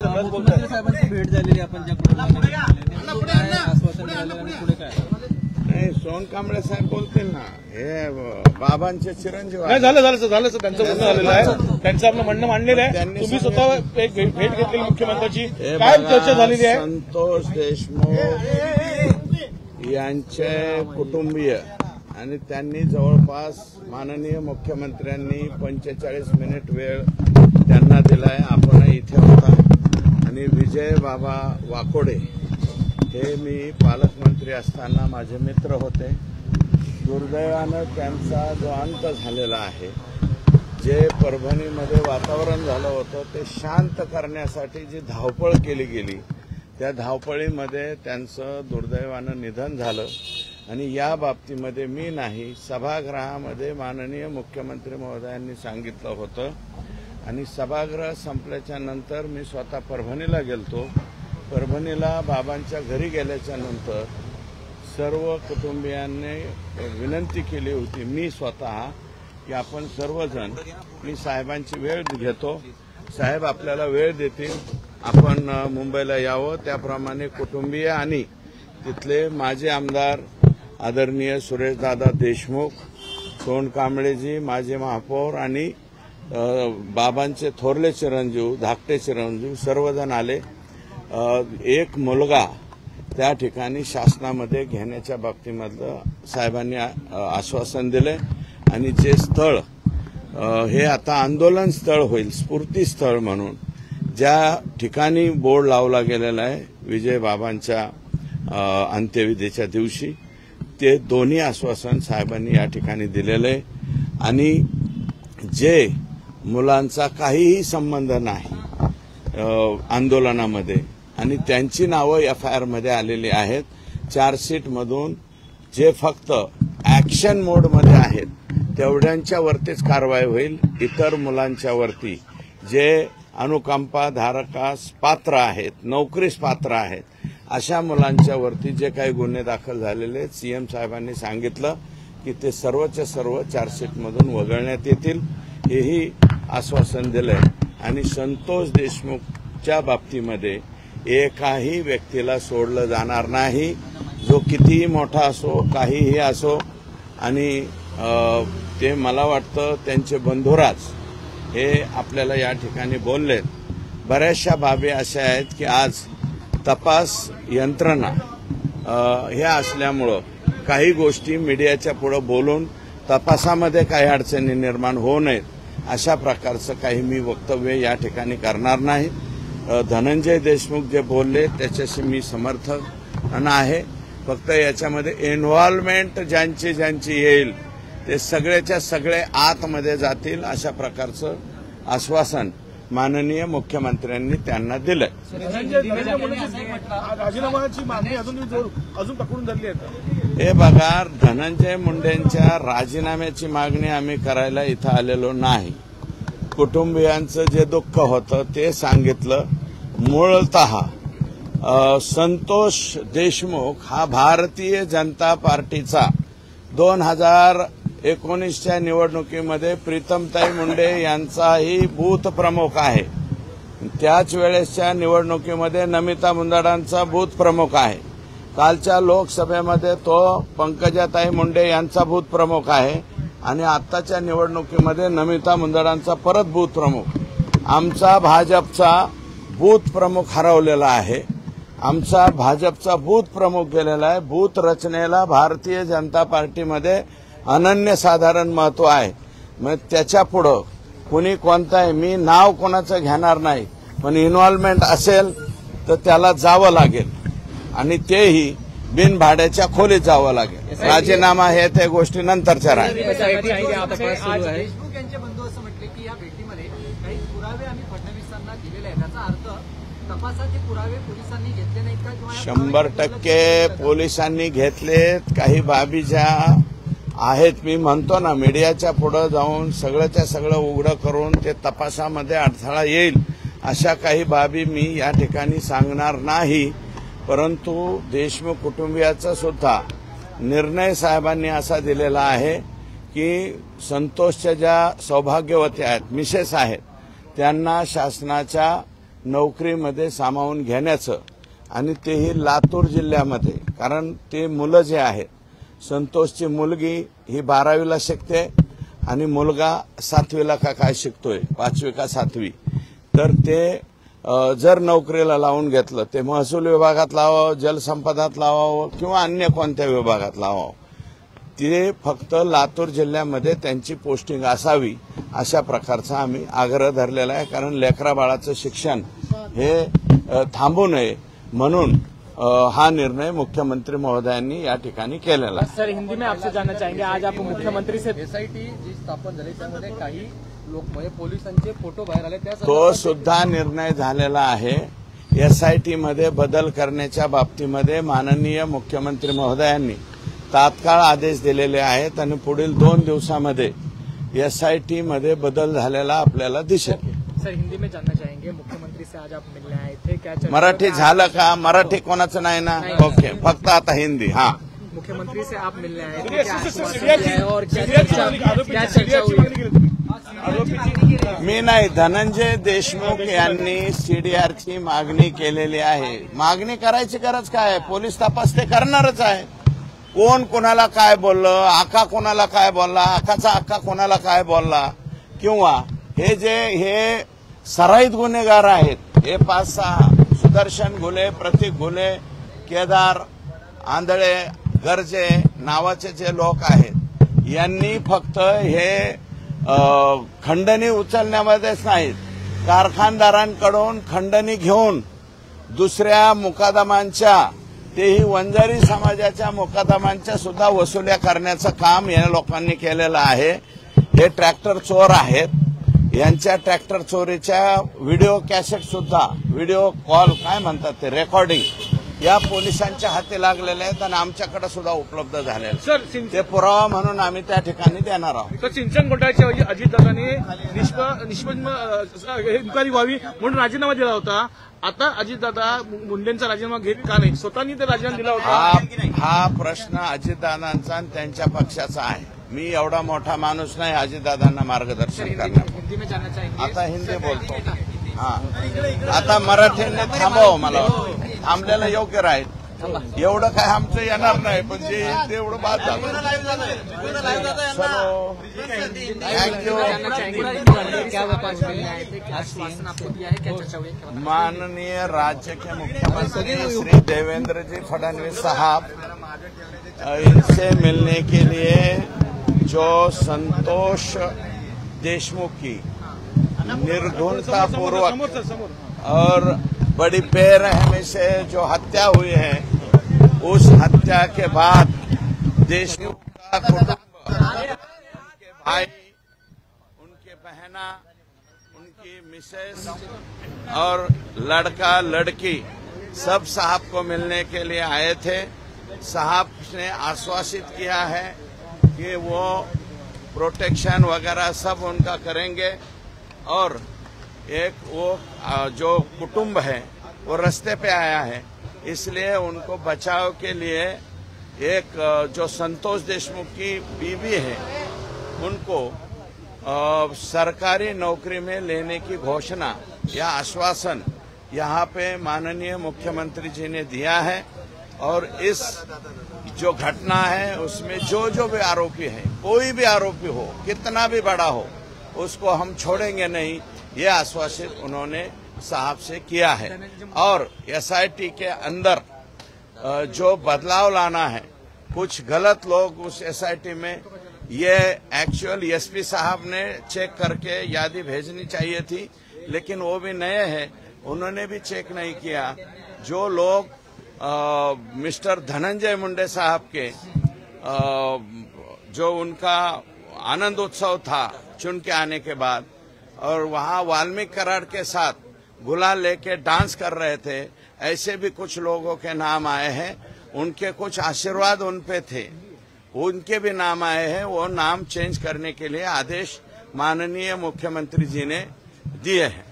साहेबांची भेट झालेली आपण नाही, सोनकांबळे साहेब बोलतील ना, हे बाबांचे चिरंजीव नाही. झालं त्यांचं बोलणं झालेलं आहे, त्यांचं आपलं म्हणणं मांडलेलं आहे. तुम्ही स्वतः एक भेट घेतलेली मुख्यमंत्र्यांची, काय चर्चा झालेली आहे? संतोष देशमुख यांचे कुटुंबीय आणि त्यांनी जवळपास माननीय मुख्यमंत्र्यांनी 45 मिनिट वेळ त्यांना दिलाय. आपण इथे होता आणि विजय बाबा वाकोडे हे मी पालकमंत्री असताना माझे मित्र होते. दुर्दैवानं त्यांचा जो अंत झालेला आहे, जे परभणीमध्ये वातावरण झालं होतं ते शांत करण्यासाठी जी धावपळ केली गेली, त्या धावपळीमध्ये त्यांचं दुर्दैवानं निधन झालं. आणि या बाबतीमध्ये मी नाही, सभागृहामध्ये माननीय मुख्यमंत्री महोदयांनी सांगितलं होतं आणि सभागृह संपल्याच्या नंतर मी स्वतः परभणीला गेलतो. परभणीला बाबांच्या घरी गेल्याच्या नंतर सर्व कुटुंबियांनी विनंती केली होती, मी स्वतः, की आपण सर्वजण, मी साहेबांची वेळ घेतो, साहेब आपल्याला वेळ देतील, आपण मुंबईला यावं. त्याप्रमाणे कुटुंबीय आणि तिथले माजी आमदार आदरणीय सुरेशदादा देशमुख, सोनकांबळेजी, माजी महापौर आणि बाबांचे थोरले चिरंजीव, धाकटे चिरंजीव सर्वजण आले. एक मुलगा त्या ठिकाणी शासनामध्ये घेण्याच्या बाबतीमधलं साहेबांनी आश्वासन दिले आणि जे स्थळ हे आता आंदोलन स्थळ होईल, स्फूर्ती स्थळ म्हणून ज्या ठिकाणी बोर्ड लावला गेलेला आहे विजय बाबांच्या अंत्यविधीच्या दिवशी, ते दोन्ही आश्वासन साहेबांनी या ठिकाणी दिलेले आहे. आणि जे मुलांचा काहीही संबंध नाही आंदोलनामध्ये आणि त्यांची नावं FIR मध्ये आलेली आहेत, चार्जशीटमधून जे फक्त ऍक्शन मोडमध्ये आहेत तेवढ्यांच्यावरतीच कारवाई होईल. इतर मुलांच्यावरती जे अनुकंपा धारकास पात्र आहेत, नोकरीस पात्र आहेत, अशा मुलांच्यावरती जे काही गुन्हे दाखल झालेले आहेत, सीएम साहेबांनी सांगितलं की ते सर्वच्या सर्व चार्जशीटमधून वगळण्यात येतील, हेही आश्वासन दिलंय. आणि संतोष देशमुखच्या बाबतीमध्ये एकाही व्यक्तीला सोडलं जाणार नाही, जो कितीही मोठा असो, काहीही असो. आणि ते मला वाटतं त्यांचे बंधुराज हे आपल्याला या ठिकाणी बोललेत. बऱ्याचशा बाबी अशा आहेत की आज तपास यंत्रणा हे असल्यामुळं काही गोष्टी मीडियाच्या पुढे बोलून तपासामध्ये काही अडचणी निर्माण होऊ नयेत अशा प्रकारचं काही मी वक्तव्य या ठिकाणी करणार नाही. धनंजय देशमुख जे बोलले त्याच्याशी मी समर्थन आहे. फक्त याच्यामध्ये इन्व्हॉल्वमेंट ज्यांची येईल ते सगळेच्या सगळे आतमध्ये जातील अशा प्रकारचं आश्वासन माननीय मुख्यमंत्र्यांनी त्यांना दिलंय. राजीनामाची मागणी अजून पकडून धरली आहे. हे बघा, धनंजय मुंडेंच्या राजीनाम्याची मागणी आम्ही करायला इथं आलेलो नाही. कुटुंबियांचं जे दुःख होतं ते सांगितलं. मूळतः संतोष देशमुख हा भारतीय जनता पार्टीचा 2019च्या निवडणुकीमध्ये प्रीतमताई मुंडे यांचाही बूथ प्रमुख आहे. त्याच वेळेसच्या निवडणुकीमध्ये नमिता मुंदडांचा बूथ प्रमुख आहे. कालच्या लोकसभेमध्ये तो पंकजाताई मुंडे यांचा बूथ प्रमुख आहे आणि आत्ताच्या निवडणुकीमध्ये नमिता मुंदडांचा परत बूथ प्रमुख. आमचा भाजपचा बूथ प्रमुख हरवलेला आहे. आमचा भाजपचा बूथ प्रमुख गेलेला आहे. बूथ रचनेला भारतीय जनता पार्टीमध्ये अनन्यसाधारण महत्व आहे. मग त्याच्या पुढं कुणी कोणताही, मी नाव कोणाचं घेणार नाही, पण इन्व्हॉल्वमेंट असेल तर त्याला जावं लागेल आणि तेही बिनभाड्याच्या खोलीत जावं लागेल. राजीनामा हे त्या गोष्टी नंतरच्या राहील. देशमुख यांचे बंधू असं म्हटले की या भेटीमध्ये काही पुरावे आम्ही फडणवीसांना दिलेले आहेत, त्याचा अर्थ तपासाचे पुरावे पोलिसांनी घेतले नाहीत का? 100% पोलिसांनी घेतलेत. काही बाबी ज्या आहेत, मी म्हणतो ना, मीडियाच्या पुढे जाऊन सगळ्याच्या सगळं उघडं करून ते तपासामध्ये अडथळा येईल अशा काही बाबी मी या ठिकाणी सांगणार नाही. परंतु देशमुख कुटुंबियाचा सुद्धा निर्णय साहेबांनी असा दिलेला आहे की संतोषच्या ज्या सौभाग्यवती आहेत, मिसेस आहेत, त्यांना शासनाच्या नोकरीमध्ये सामावून घेण्याचं आणि तेही लातूर जिल्ह्यामध्ये. कारण ते मुलं जे आहेत, संतोषची मुलगी ही 12वीला शिकते आणि मुलगा 7वीला का काय शिकतोय, 5वी का 7वी. तर ते जर नोकरीला लावून घेतलं, ते महसूल विभागात लावावं, जलसंपदात लावावं किंवा अन्य कोणत्या विभागात लावावं. ते फक्त लातूर जिल्ह्यामध्ये त्यांची पोस्टिंग असावी अशा प्रकारचा आम्ही आग्रह धरलेला आहे. कारण लेकरा बाळाचं शिक्षण हे थांबू नये म्हणून हा निर्णय मुख्यमंत्री महोदयांनी या ठिकाणी केलेला आहे. सर, हिंदी में आपसे जानना चाहेंगे, आज आप मुख्यमंत्री से एसआयटी जी स्थापन झाली त्यामध्ये काही लोक म्हणजे पोलिसांचे फोटो बाहेर आले, तो सुद्धा निर्णय झालेला आहे. एसआयटी मध्ये बदल करण्याच्या बाबतीमध्ये माननीय मुख्यमंत्री महोदयांनी तात्काळ आदेश दिलेले आहेत आणि पुढील 2 दिवसामध्ये एसआयटी मध्ये बदल झालेला आपल्याला दिसेल. सर, हिंदी में जानना चाहेंगे, मुख्यमंत्री से आज आप मिलने आए थे, क्या चर्चा? मराठी झालं का? मराठी कोणाचं नाही ना? ओके, फक्त आता हिंदी. हा, मुख्यमंत्री से आप मिलने आए थे, क्या आश्वासन दिया है और क्या चर्चा हुई? मी नाही, धनंजय देशमुख यांनी सीडीआरची मागणी केलेली आहे. मागणी करायची गरज काय आहे? पोलीस तपास ते करणारच आहे. कोण कोणाला काय बोललं, आका कोणाला काय बोलला, आकाचा आका कोणाला काय बोलला, किंवा हे सराईत गुन्हेगार आहेत, हे 5-6 सुदर्शन घुले, प्रतीक घुले, केदार आंधळे, गर्जे नावाचे जे लोक आहेत, यांनी फक्त हे खंडणी उचलण्यामध्येच नाहीत, कारखानदारांकडून खंडणी घेऊन दुसऱ्या मुकादमांच्या, तेही वंजारी समाजाच्या मुकादमांच्या सुद्धा वसुल्या करण्याचं काम या लोकांनी केलेलं आहे. हे ट्रॅक्टर चोर आहेत. यांच्या ट्रॅक्टर चोरीच्या व्हिडिओ कॅसेट सुद्धा, व्हिडिओ कॉल काय म्हणतात ते, रेकॉर्डिंग या पोलिसांच्या हाती लागलेल्या आहेत आणि आमच्याकडे सुद्धा उपलब्ध झालेले. सर, ते पुरावा म्हणून आम्ही त्या ठिकाणी देणार आहोत. तर सिंचन घोटाळ्याच्या ऐवजी अजितदादांनी इन्क्वायरी व्हावी म्हणून राजीनामा दिला होता. आता अजितदादा मुंडेंचा राजीनामा घेत का नाही? स्वतःनी ते राजीनामा दिला होता. हा प्रश्न अजितदादांचा आणि त्यांच्या पक्षाचा आहे. मी एवढा मोठा माणूस नाही अजितदादांना मार्गदर्शन करणार. हिंदी में जानना चाहेंगे. आता हिंदी बोलतो. हा, आता मराठीने थांबव, मला थांबलेलं योग्य राहील. एवढं काय आमचं येणार नाही, पण जे येईल तेवढं बाद झालं. थँक्यू. माननीय राज्य के मुख्यमंत्री श्री देवेंद्र जी फडणवीस साहब, इनसे मिलने के लिए जो संतोष देशमुख की निर्धुनतापूर्वक और बड़ी बेरहमी से जो हत्या हुई है, उस हत्या के बाद देशमुख का कुटुंब, उनके भाई, उनके बहना, उनकी मिसेस और लड़का लड़की सब साहब को मिलने के लिए आए थे. साहब ने आश्वासित किया है कि वो प्रोटेक्शन वगैरह सब उनका करेंगे और एक वो जो कुटुंब है वो रास्ते पे आया है, इसलिए उनको बचाव के लिए एक जो संतोष देशमुख की बीवी है उनको सरकारी नौकरी में लेने की घोषणा या आश्वासन यहाँ पे माननीय मुख्यमंत्री जी ने दिया है. और इस जो घटना है उसमें जो भी आरोपी है, कोई भी आरोपी हो, कितना भी बड़ा हो, उसको हम छोड़ेंगे नहीं, ये आश्वासित उन्होंने साहब से किया है. और एसआईटी के अंदर जो बदलाव लाना है, कुछ गलत लोग उस एसआईटी में, ये एक्चुअल एसपी साहब ने चेक करके यादी भेजनी चाहिए थी, लेकिन वो भी नए हैं, उन्होंने भी चेक नहीं किया. जो लोग मिस्टर धनंजय मुंडे साहब के जो उनका आनंद उत्सव था चुन के आने के बाद, और वहां वाल्मीकि कराड़ के साथ गुलाल लेके डांस कर रहे थे, ऐसे भी कुछ लोगों के नाम आए हैं. उनके कुछ आशीर्वाद उन पे थे, उनके भी नाम आए हैं. वो नाम चेंज करने के लिए आदेश माननीय मुख्यमंत्री जी ने दिए हैं.